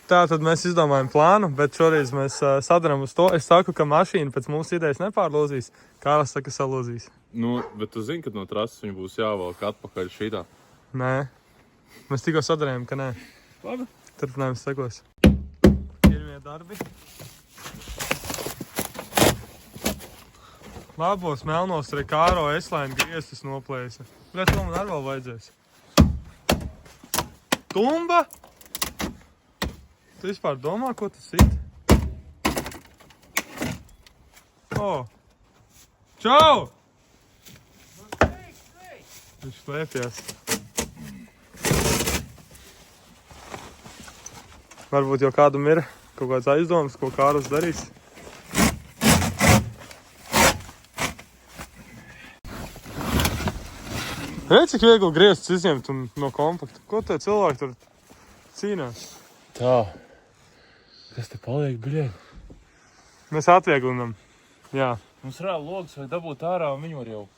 Tā tad mēs izdomājam plānu, bet šoreiz mēs sadaram uz to. Es saku, ka mašīna pēc mūsu idejas nepārlozīs. Kārlis saka, salozīs. Nu, bet tu zini, ka no trases viņa būs jāvalk atpakaļ šitā. Nē. Mēs tikko sadarījām, ka nē. Labi. Turpinājums sekos. Pirmie darbi. Labos melnos arī Kāro S-line griestus noplēsa. Bet to man arī vēl vajadzēs. Tumba! Tu vispār domā, ko tu sit? O! Čau! Viņš slēpjas. Varbūt jau kādam ir kaut kāds aizdomas, ko Kārlis darīs. Redz, cik viegli grieztus izņemt no kompakta. Ko te cilvēki tur cīnās? Tā. Kas te paliek, bļēd? Mēs atvieglinam. Jā. Mums reāli logs vai dabūt ārā un viņu var jau.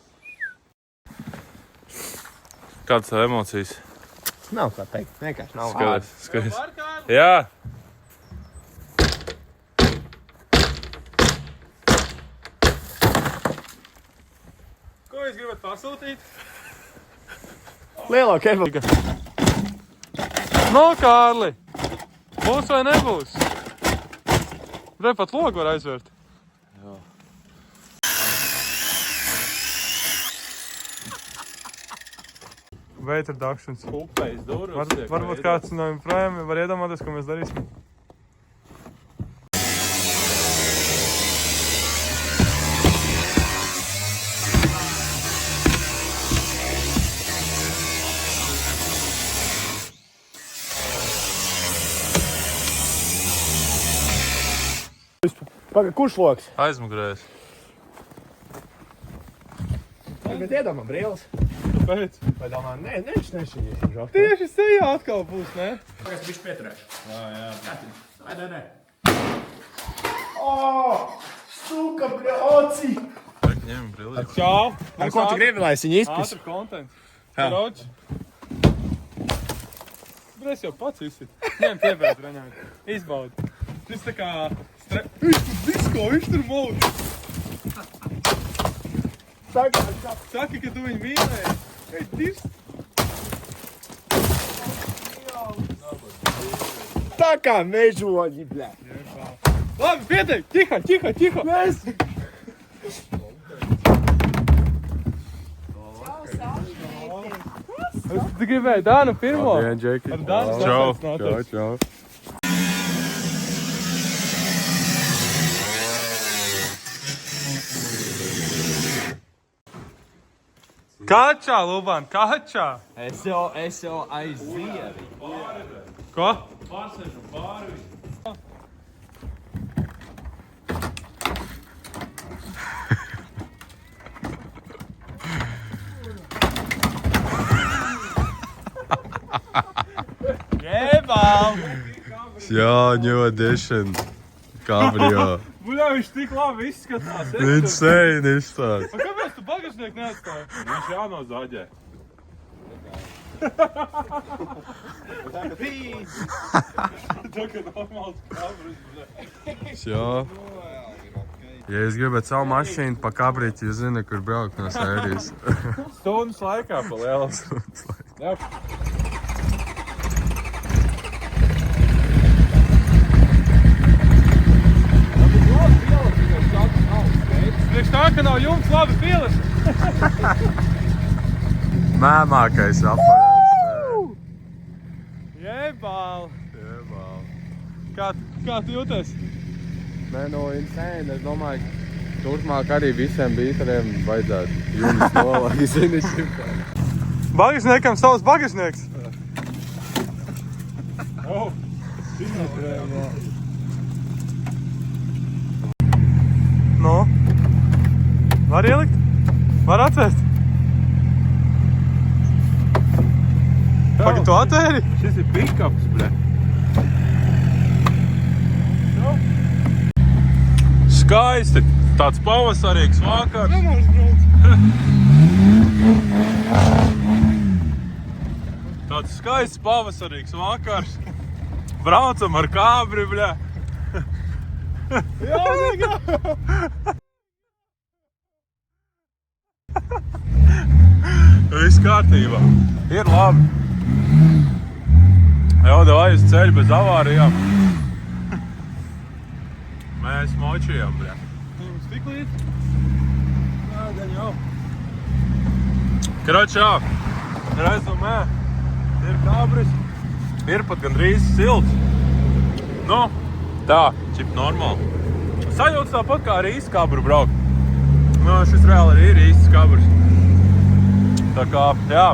Kādas tev emocijas? Nav kā teikt, vienkārši nav. Skaties. Jā. Ko jūs gribat pasūtīt? Lielāka efekta. No, Kārli! Būs vai nebūs? Re, pat logu var aizvērt. Jā. Wait reductions. Upējas durvis. Varbūt kāds no projām var iedomāties, ko mēs darīsim. Paga, kurš loks? Aizmugurēs. Bet iedomā brīlis. Pēc. Vai domā, nešķiņies. Tieši sejā atkal būs, ne? Pagās, bišķi pieturēšu. Jā. Nē. Suka, bļauci! Ņem brili. Čau! Ar ko tu gribi, lai es viņu izpis? Ātri kontent. Jā. Roģi. Es jau pats izsit. Ņem piebēdz, Reņāk. Izbaudi. Šis tā kā... Viņš tur mūž. Saki, ka tu viņu mīlēji. Ej, tirs. Tā kā mežoņi, bļā. Labi, pieteik. Tiha. Mēs! Tu gribēji Dānu pirmo? Jā, Džeki. Ar Dānu Čau. sasniedz Čau. Kačā, Luban, kačā. Es jau aizieru. Ko? Pārsēžu pāri. Jebal! Jā, new edition. Cabrio. Buļā, viņš tik labi izskatās. Insane izstās. Kāpēc tu bagažnieku neatstāji? Viņš jānozaģē. Tā kā normāls kabris. Jā. Ja es gribētu savu mašīnu pa kabrīti, jūs zini, kur braukt no sērijas. Stundas laikā pa lielam. Jā. Priekš tā, ka nav jums labi pieliša. Mēmākais aparāts. Jebal! Kā tu jūties? Nē, no insane. Es domāju, ka turpmāk arī visiem bītariem vajadzētu jums nolaikt, zini, šim. Bagažniekam savs bagažnieks. No? Var ielikt? Var atvērt? Pagad, tu atvēri? Šis ir pick-ups, bre. Skaisti. Tāds pavasarīgs vakars. Tāds skaists pavasarīgs vakars. Braucam ar kābri, bļa. Viss kārtībā. Ir labi. Jau davai uz ceļu bez avārijām. Mēs močījām, bļa. Jums tik līdz? Jā, gan jau. Kročā, rezumē. Ir kābris. Ir pat gandrīz silts. Nu, tā, čip normāli. Sajūtas tāpat kā ar īstu kabru braukt. Nu, šis reāli arī ir īsts kabrs. Tā kā, jā.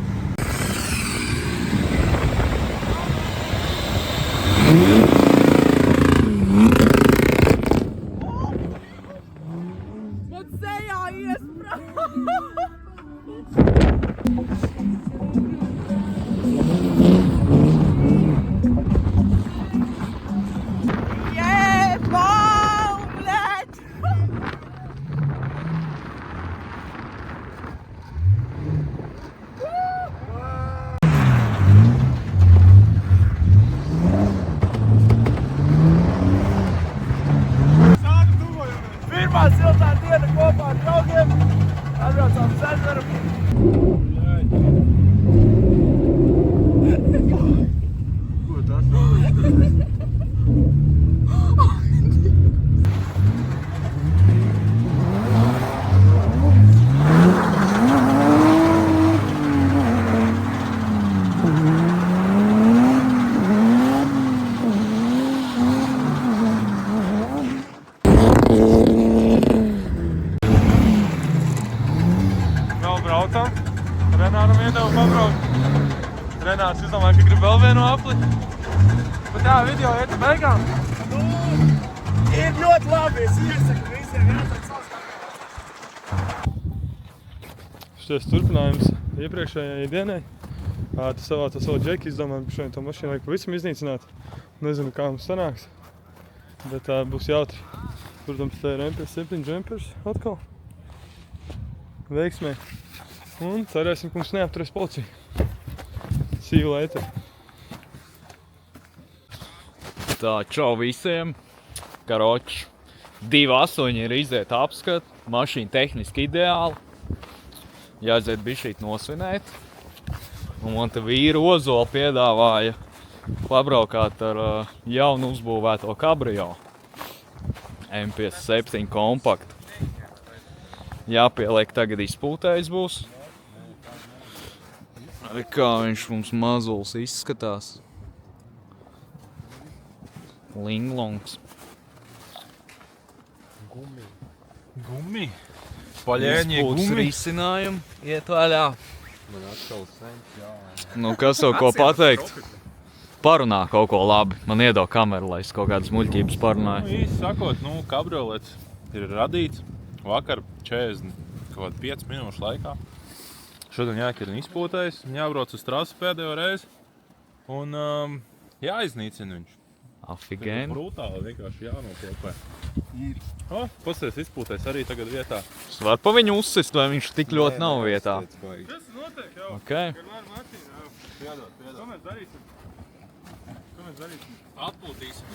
Man sejā iesprāv! Pirmā siltā diena kopā ar draugiem. Atbraucām uz ezeru. Ko tas ir? Braucam. Renāram iedevu pabraukt. Renārs izdomāja, ka grib vēl vienu apli. Bet jā, video iet uz beigām. Ir ļoti labi, es iesaku visiem jāsaka savs. Šies turpinājums iepriekšējai dienai. Tu savāca savu džeku, izdomājam, ka šodien to mašīnu vajag pavisam iznīcināt. Nezinu, kā mums sanāks, bet būs jautri. Protams, te ir MP7 jumpers atkal. Veiksmē. Un cerēsim, ka mums neapturēs policija. See you later. Tā, čau visiem. Karoči, 2.8 ir iziet apskat. Mašīna tehniski ideāli. Jāiziet bišķīt nosvinēt. Un man te vīri Ozoli piedāvāja pabraukāt ar jaunu uzbūvēto kabrio. M57 kompaktu. Jāpieliek tagad izpūtējs būs. Kā viņš mums mazuls izskatās. Linglongs. Gumi. Paļēņie Izpūtas gumi. risinājumi iet vaļā. Man atkal sens, jā. Nu, kas jau ko pateikt? Parunā kaut ko labi. Man iedod kameru, lai es kaut kādas muļķības parunāju. Īsti sakot, kabriolets ir radīts vakar 45 minūšu laikā. Šodien jāķirina izpūtējs, jābrauc uz trasu pēdējo reizi un jāiznīcina viņš. Afigēni. Brutāli vienkārši jānoklopē. Pasties izpūtējs arī tagad vietā. Es varu pa viņu uzsist, vai viņš tik ļoti nav vietā. Tas notiek jau. Okay. Vienmēr mašīnā. Piedod. Ko mēs darīsim? Atpūtīsim.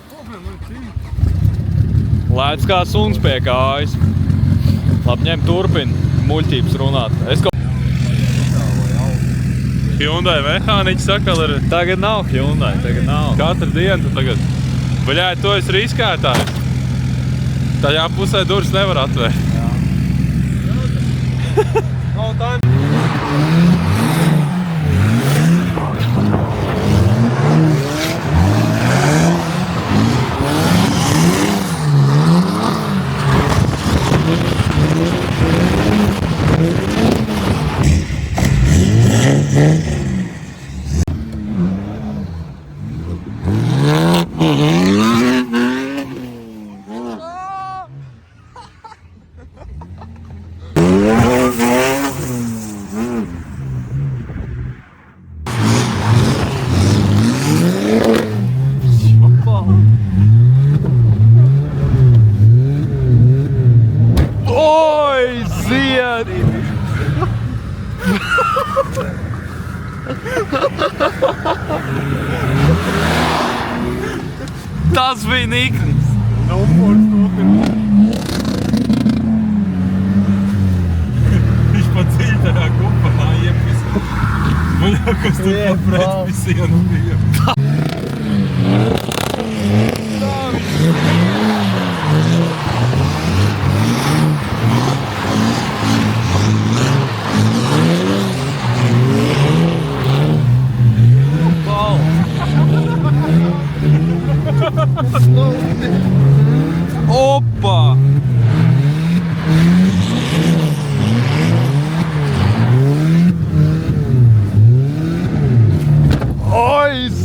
Lēdz kā suns pie kājas. Labi, ņem turpin muļķības runāt. Es kaut... Hyundai mehāniķi saka, ar Tagad nav Hyundai, tagad nav. katru dienu tu tagad. Baļā, tu esi riskētājs. Tajā pusē durvis nevar atvērt. All time. Oi, ziedi! Tas bija Niknis. Numurs nopirkt. Viņš pat dziļ tajā kupanā iepis. Man jau kas tur pa pretpisienu bija. Opa! Ois!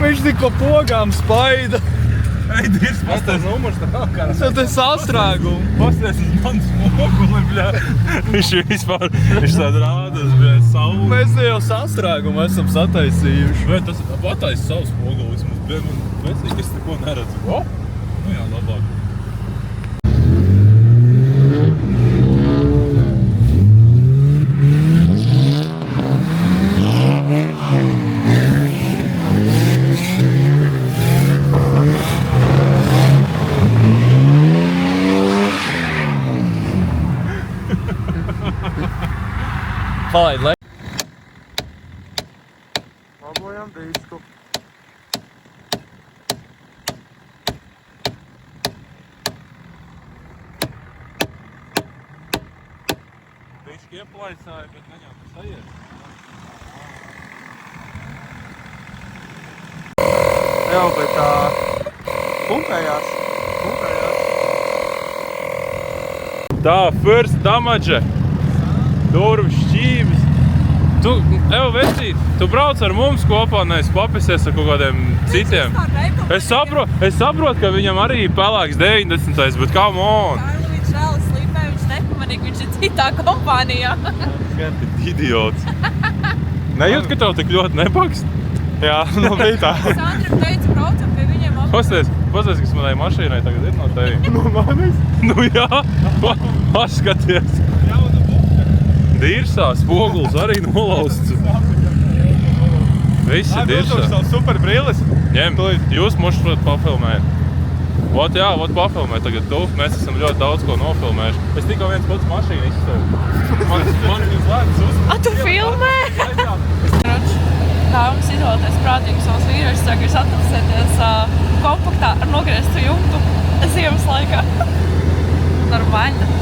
Viņš tikko pogām spaida. Ej, Dirs, pastās numurs tā kā. Tas sastrēgums. Pastās uz manas moguli, bļā. Viņš vispār, viņš tād rādas, bļā, sauli. Mēs jau sastrēgumu esam sataisījuši. Vai tas pataisa savus mogulis, mums bļā, man vecīgi, es neko neredzu. O, nu jā, labāk. Palaid, lai. Labojam disku. Bišķi ieplaicāja, bet neņem sajiet. Jā, bet tā pumpējās. Tā, first damage. Durvis, šķības. Tu, Evo, vecīt, tu brauc ar mums kopā, nevis papisies ar kaut kādiem citiem. Es saprotu, ka viņam arī pelēks 90. Bet come on! Kārli, viņš vēl slīpē, viņš nepamanīja, viņš ir citā kompānijā. Gan tik idiots. Nejūt, ka tev tik ļoti nepakst? Jā, nu bija tā. Sandra teica, braucam pie viņiem apkārt. Pasties, kas manai mašīnai tagad ir no tevi. No manis? Nu jā, paskaties. Dirsā, spoguls arī nolausts. Visi dirsā. Super brilles. Ņem, jūs mūs šodien pafilmējat. Vot jā, vot pafilmē tagad tu. Mēs esam ļoti daudz ko nofilmējuši. Es tikko viens pats mašīnu izstāvu. Man viņas lētas uz. A, tu filmē? Kā jums izvēlēties prātīgi savus vīriešus, ka jūs atrasieties kompaktā ar nogrieztu jumtu ziemas laikā? Normāļi.